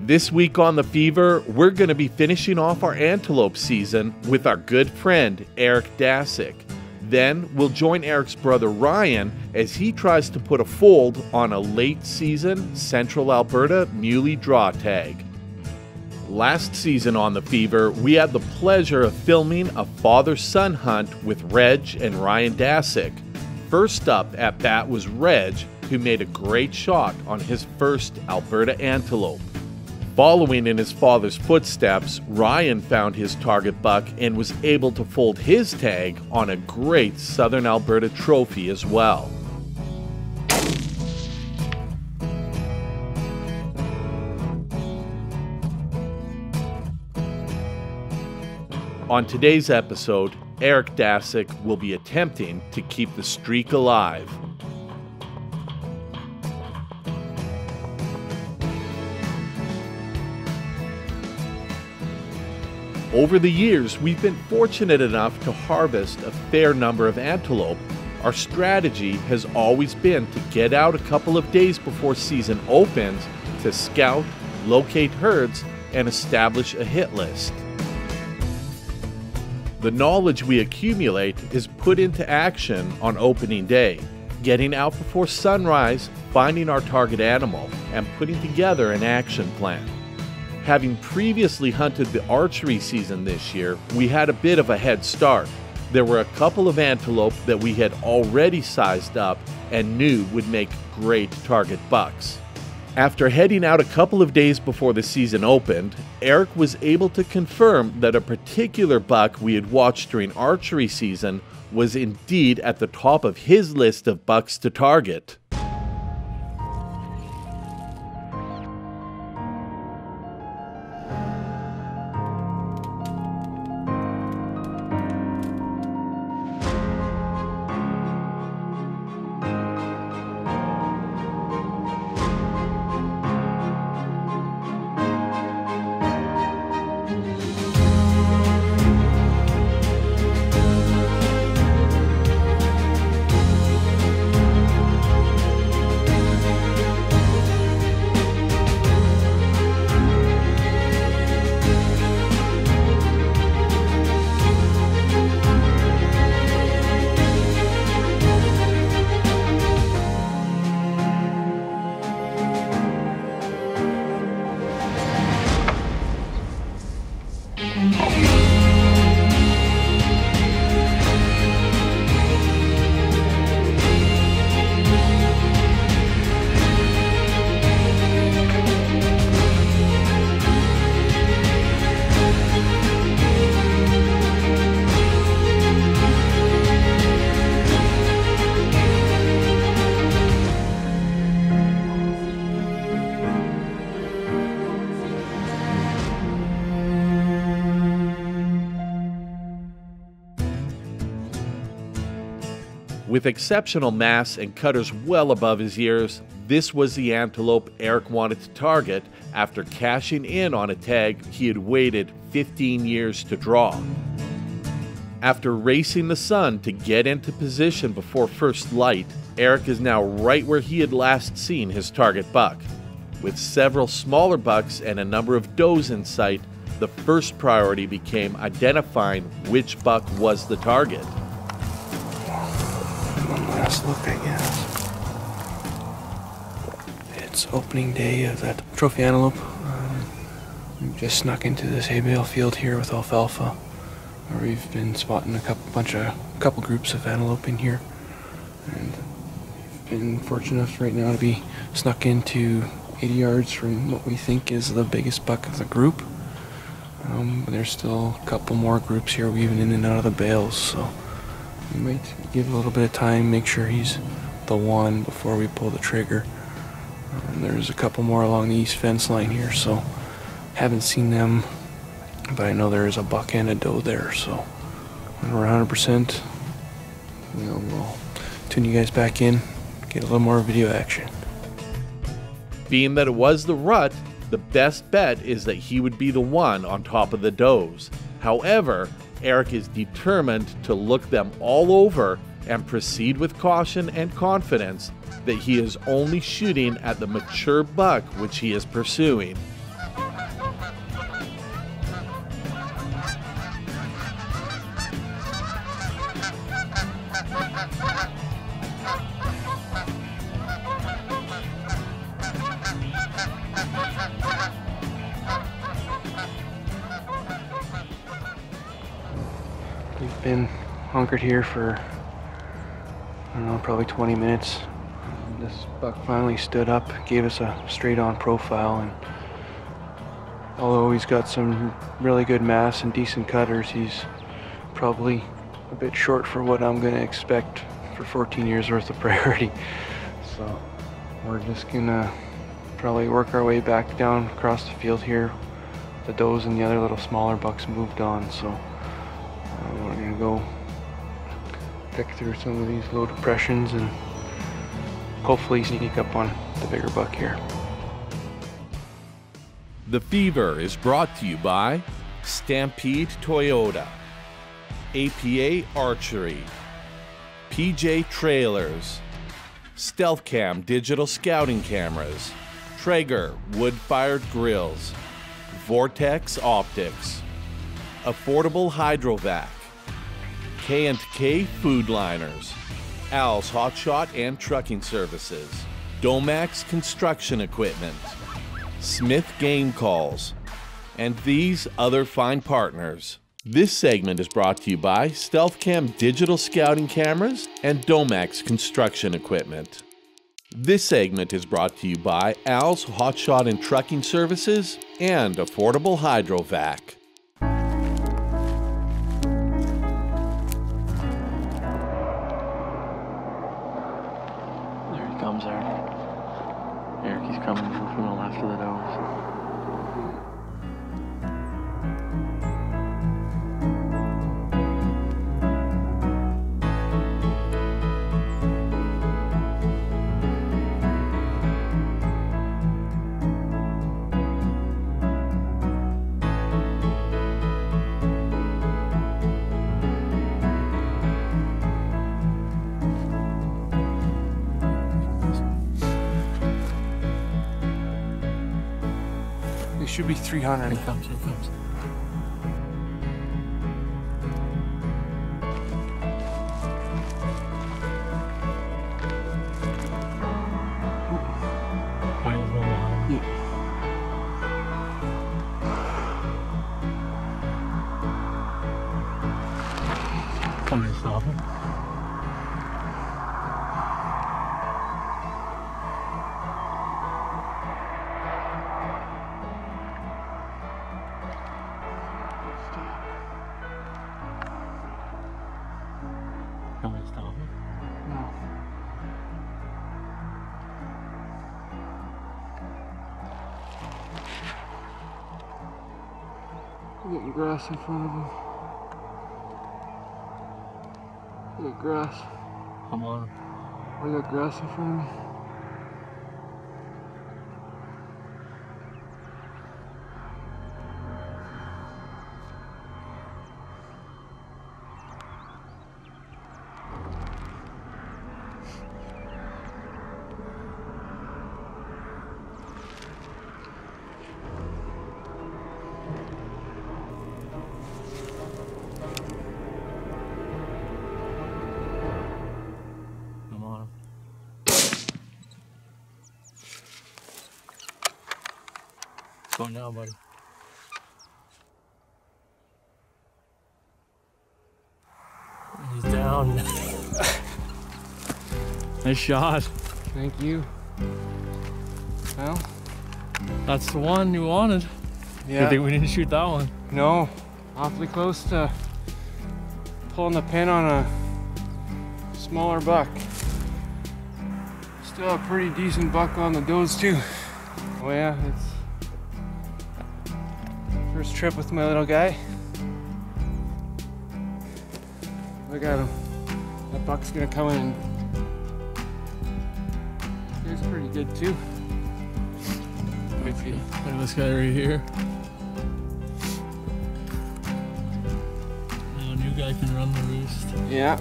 This week on The Fever, we're going to be finishing off our antelope season with our good friend Eric Dacyk. Then we'll join Eric's brother Ryan as he tries to put a fold on a late season Central Alberta muley draw tag. Last season on The Fever, we had the pleasure of filming a father-son hunt with Reg and Ryan Dacyk. First up at bat was Reg, who made a great shot on his first Alberta antelope. Following in his father's footsteps, Ryan found his target buck and was able to fold his tag on a great Southern Alberta trophy as well. On today's episode, Eric Dacyk will be attempting to keep the streak alive. Over the years, we've been fortunate enough to harvest a fair number of antelope. Our strategy has always been to get out a couple of days before season opens to scout, locate herds, and establish a hit list. The knowledge we accumulate is put into action on opening day, getting out before sunrise, finding our target animal, and putting together an action plan. Having previously hunted the archery season this year, we had a bit of a head start. There were a couple of antelope that we had already sized up and knew would make great target bucks. After heading out a couple of days before the season opened, Eric was able to confirm that a particular buck we had watched during archery season was indeed at the top of his list of bucks to target. With exceptional mass and cutters well above his ears, this was the antelope Eric wanted to target after cashing in on a tag he had waited 15 years to draw. After racing the sun to get into position before first light, Eric is now right where he had last seen his target buck. With several smaller bucks and a number of does in sight, the first priority became identifying which buck was the target. One last look, I guess. It's opening day of that trophy antelope. We've just snuck into this hay bale field here with alfalfa, where we've been spotting a couple groups of antelope in here, and we've been fortunate enough right now to be snuck into 80 yards from what we think is the biggest buck of the group. But there's still a couple more groups here weaving in and out of the bales, so we might give a little bit of time, make sure he's the one before we pull the trigger. There's a couple more along the east fence line here, so haven't seen them, but I know there is a buck and a doe there, so when we're 100%, we'll tune you guys back in, get a little more video action. Being that it was the rut, the best bet is that he would be the one on top of the does. However, Eric is determined to look them all over and proceed with caution and confidence that he is only shooting at the mature buck which he is pursuing. We've been hunkered here for, I don't know, probably 20 minutes. This buck finally stood up, gave us a straight-on profile, and although he's got some really good mass and decent cutters, he's probably a bit short for what I'm going to expect for 14 years worth of priority. So we're just gonna probably work our way back down across the field here. The does and the other little smaller bucks moved on, so we're gonna go pick through some of these low depressions and hopefully sneak up on the bigger buck here. The Fever is brought to you by Stampede Toyota, APA Archery, PJ Trailers, Stealth Cam Digital Scouting Cameras, Traeger Wood-Fired Grills, Vortex Optics, Affordable Hydrovac, K&K Food Liners, Al's Hot Shot and Trucking Services, Domax Construction Equipment, Smith Game Calls, and these other fine partners. This segment is brought to you by Stealth Cam Digital Scouting Cameras and Domax Construction Equipment. This segment is brought to you by Al's Hot Shot and Trucking Services and Affordable Hydrovac. There he comes, Eric. Eric, he's coming from the left of the doors. It should be 300. Here he comes, here he comes. Yeah. Come and stop him. Come and stop him. No. We're getting grass in front of him. We got grass. Come on. We got grass in front of me. Come on. Go now, buddy. He's down. Nice shot. Thank you. Well, That's the one you wanted. yeah. Good thing we didn't shoot that one. No, awfully close to pulling the pin on a smaller buck. Still a pretty decent buck on the does too. Oh yeah, it's first trip with my little guy. Look at him. That buck's gonna come in. He's pretty good too. Look at this guy right here. Now a new guy can run the roost. Yeah.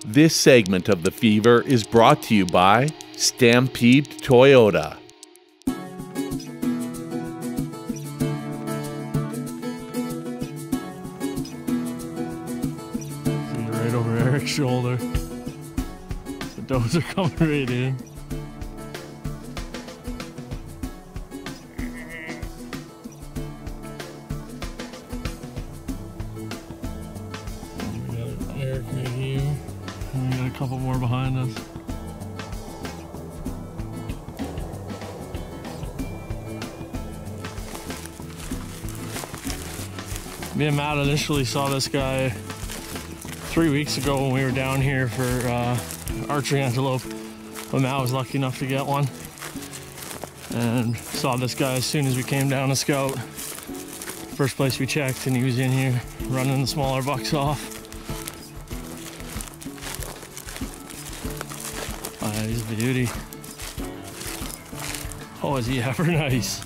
This segment of The Fever is brought to you by Stampede Toyota. right over Eric's shoulder. The does are coming right in. We got Eric right here. And we got a couple more behind us. Me and Matt initially saw this guy 3 weeks ago when we were down here for archery antelope, but Matt was lucky enough to get one, and saw this guy as soon as we came down to scout. First place we checked, and he was in here running the smaller bucks off. He's a beauty. Oh, is he ever nice?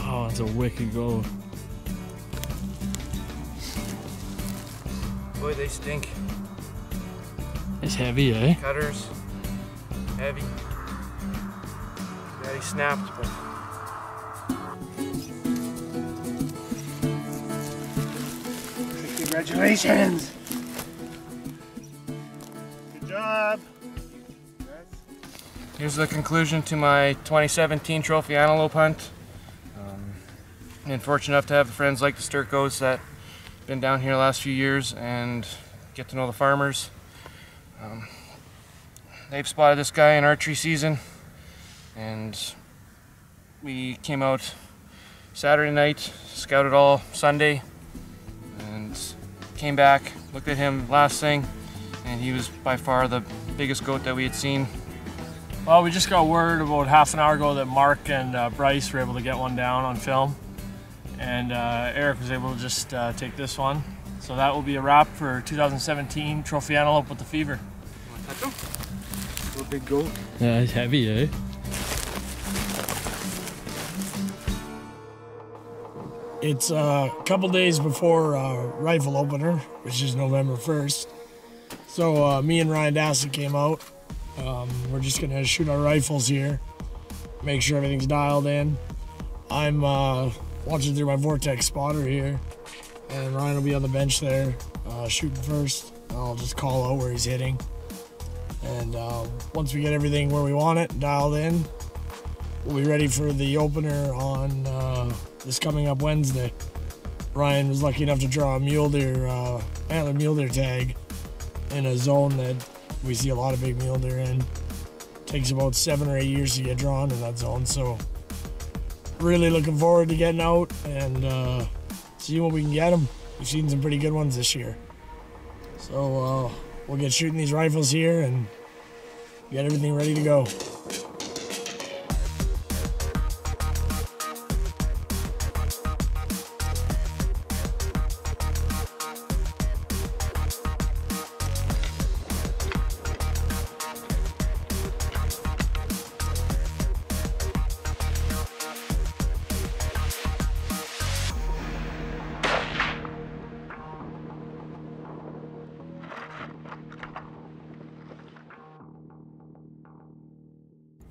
Oh, it's a wicked go. Boy, they stink. It's heavy, eh? Cutters, heavy. Yeah, he snapped, but. Congratulations! Good job! Here's the conclusion to my 2017 trophy antelope hunt. Been fortunate enough to have friends like the Sturkos that been down here the last few years and get to know the farmers. They've spotted this guy in archery season, and we came out Saturday night, scouted all Sunday, and came back, looked at him last thing, and he was by far the biggest goat that we had seen. Well, we just got word about half an hour ago that Mark and Bryce were able to get one down on film. And Eric was able to just take this one. So that will be a wrap for 2017 Trophy Antelope with the Fever. Want to touch him? Little big goat. Yeah, it's heavy, eh? It's a couple days before rifle opener, which is November 1st. So me and Ryan Dacyk came out. We're just gonna shoot our rifles here, make sure everything's dialed in. I'm watching through my Vortex spotter here, and Ryan will be on the bench there, shooting first. I'll just call out where he's hitting. And once we get everything where we want it, dialed in, we'll be ready for the opener on this coming up Wednesday. Ryan was lucky enough to draw a mule deer, antler mule deer tag in a zone that we see a lot of big mule deer in. Takes about 7 or 8 years to get drawn in that zone, so really looking forward to getting out and seeing what we can get them. We've seen some pretty good ones this year. So we'll get shooting these rifles here and get everything ready to go.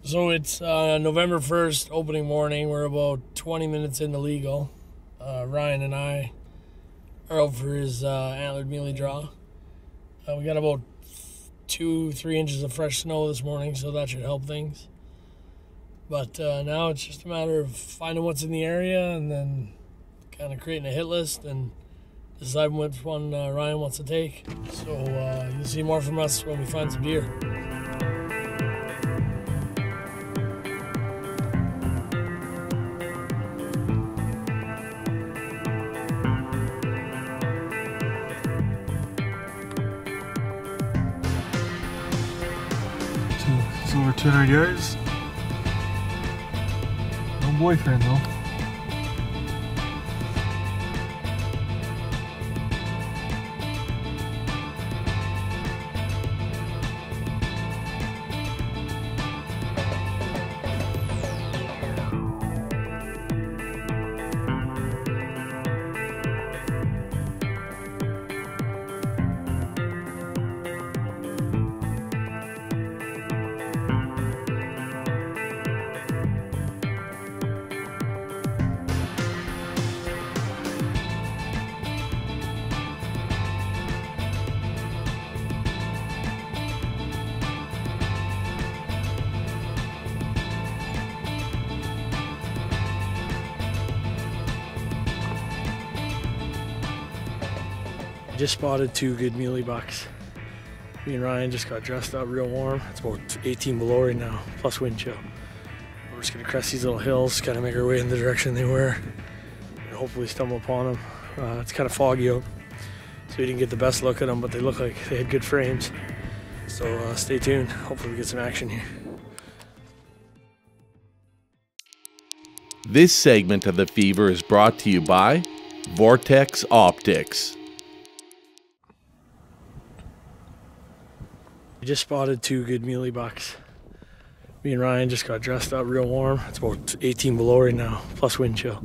So it's November 1st, opening morning. We're about 20 minutes into legal. Ryan and I are out for his antlered muley draw. We got about 2-3 inches of fresh snow this morning, so that should help things. But now it's just a matter of finding what's in the area and then kind of creating a hit list and deciding which one Ryan wants to take. So you'll see more from us when we find some deer. It's over 200 yards. No boyfriend though. Just spotted 2 good muley bucks. Me and Ryan just got dressed up real warm. It's about 18 below right now, plus wind chill. We're just gonna crest these little hills, kind of make our way in the direction they were, and hopefully stumble upon them. It's kind of foggy out, so we didn't get the best look at them, but they look like they had good frames. So stay tuned. Hopefully we get some action here. This segment of The Fever is brought to you by Vortex Optics. We just spotted 2 good muley bucks. Me and Ryan just got dressed up real warm. It's about 18 below right now, plus wind chill.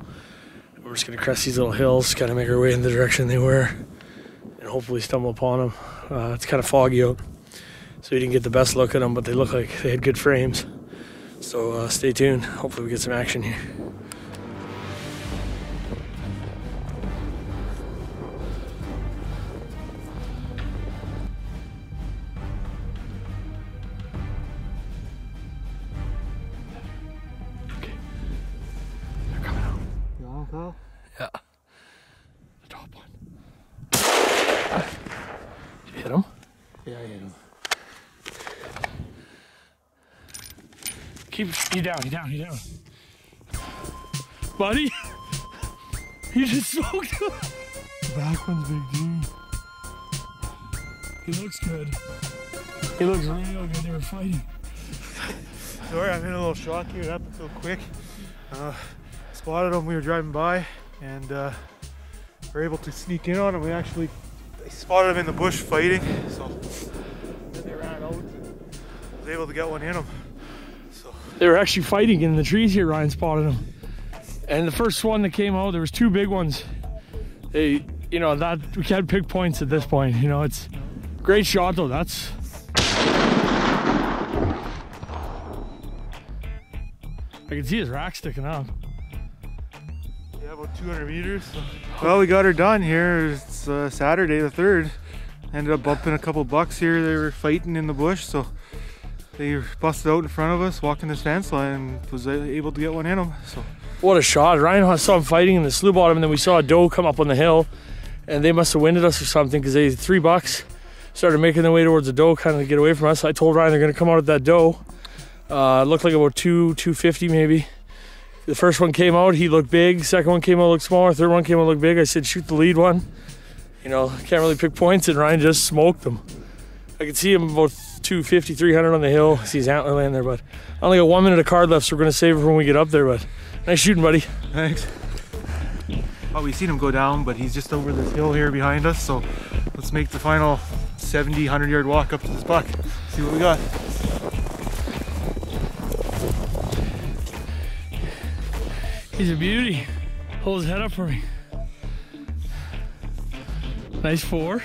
We're just gonna crest these little hills, kind of make our way in the direction they were, and hopefully stumble upon them. It's kind of foggy out, so we didn't get the best look at them, but they look like they had good frames. So stay tuned. Hopefully we get some action here. Yeah. The top one. Did you hit him? Yeah, I hit him. Keep you down, you down, you down. Buddy! You just smoked him! The back one's big too. He looks good. He looks real good. They were fighting. Sorry, I'm in a little shock here. It happened so quick. Spotted them. We were driving by, and were able to sneak in on them. They spotted them in the bush fighting, so then they ran out and was able to get one in them. So They were actually fighting in the trees here. Ryan spotted them, and the first one that came out, there was 2 big ones. They, you know, that we can't pick points at this point. You know, it's a great shot though. That's. I can see his rack sticking up. yeah, about 200 meters. So. Well, we got her done here. It's Saturday the 3rd. Ended up bumping a couple bucks here. They were fighting in the bush, so they busted out in front of us, walking this fence line, and was able to get one in them. So What a shot. Ryan saw him fighting in the slough bottom, and then we saw a doe come up on the hill, and they must have winded us or something, because they 3 bucks started making their way towards the doe, kind of to get away from us. I told Ryan they're going to come out at that doe. It looked like about 250 maybe. The first one came out, he looked big. Second one came out, looked smaller. Third one came out, looked big. I said, shoot the lead one. You know, can't really pick points, and Ryan just smoked them. I could see him about 250, 300 on the hill. See his antler laying there, but I only got 1 minute of card left, so we're going to save it for when we get up there. But nice shooting, buddy. thanks. Oh, we seen him go down, but he's just over this hill here behind us. So let's make the final 70, 100-yard walk up to this buck. See what we got. He's a beauty. Hold his head up for me. Nice 4.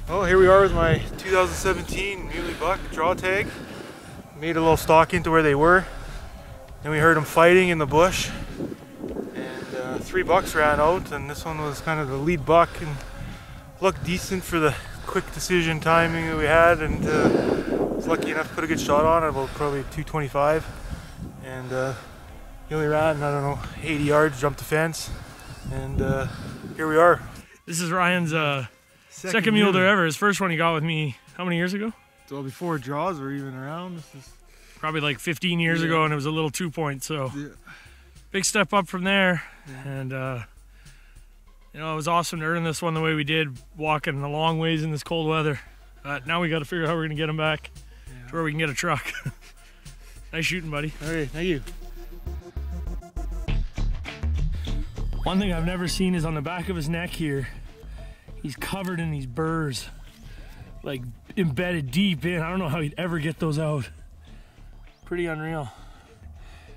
Well, here we are with my 2017 muley buck draw tag. Made a little stalk into where they were. Then we heard them fighting in the bush. And 3 bucks ran out, and this one was kind of the lead buck and looked decent for the quick decision timing that we had, and was lucky enough to put a good shot on it, about probably 225. And he only ran, I don't know, 80 yards, jumped the fence, and here we are. This is Ryan's second mule deer ever. His first one he got with me, how many years ago? Well, before draws were even around. This is Probably like 15 years ago, and it was a little 2-point, so big step up from there. And you know, it was awesome to earn this one the way we did, walking a long ways in this cold weather. Now we got to figure out how we're gonna get him back to where we can get a truck. Nice shooting, buddy. all right. Thank you. One thing I've never seen is on the back of his neck here, he's covered in these burrs, like embedded deep in. I don't know how he'd ever get those out. Pretty unreal.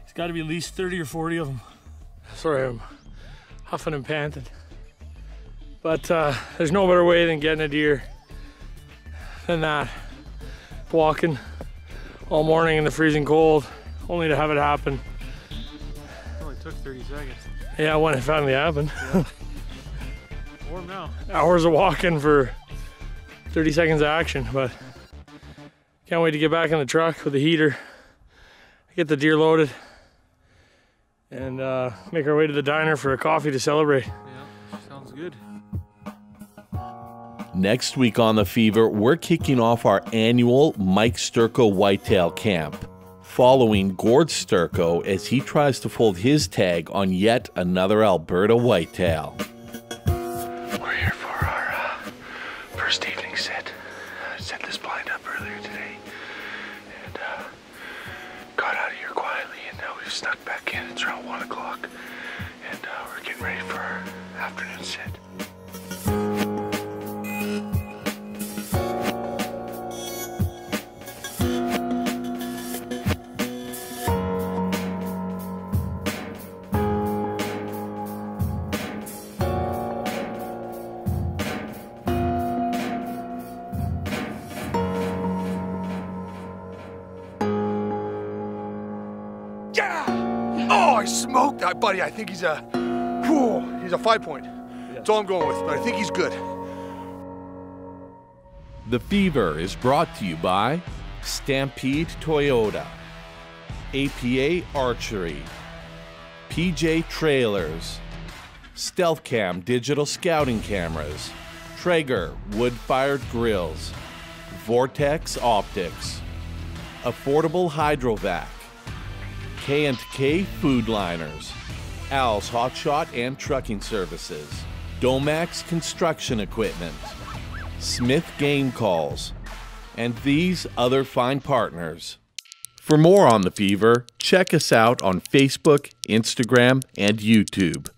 It's got to be at least 30 or 40 of them. Sorry, I'm huffing and panting. But there's no better way than getting a deer than that. Walking all morning in the freezing cold, only to have it happen. It only took 30 seconds. Yeah, when it finally happened. Yeah. Warm now. Hours of walking for 30 seconds of action, but can't wait to get back in the truck with the heater. get the deer loaded, and make our way to the diner for a coffee to celebrate. Yeah, sounds good. Next week on The Fever, we're kicking off our annual Mike Sturko Whitetail Camp, following Gord Sturko as he tries to fold his tag on yet another Alberta whitetail. We're here for our first evening set. I set this blind up earlier today and got out of here quietly, and now we've snuck back in. It's around 1 o'clock and we're getting ready for our afternoon set. Oh, I smoked that, buddy. I think he's a 5-point. That's all I'm going with, but I think he's good. The Fever is brought to you by Stampede Toyota, APA Archery, PJ Trailers, Stealth Cam Digital Scouting Cameras, Traeger Wood-Fired Grills, Vortex Optics, Affordable Hydrovac, K&K Food Liners, Al's Hot Shot and Trucking Services, Domax Construction Equipment, Smith Game Calls, and these other fine partners. For more on The Fever, check us out on Facebook, Instagram, and YouTube.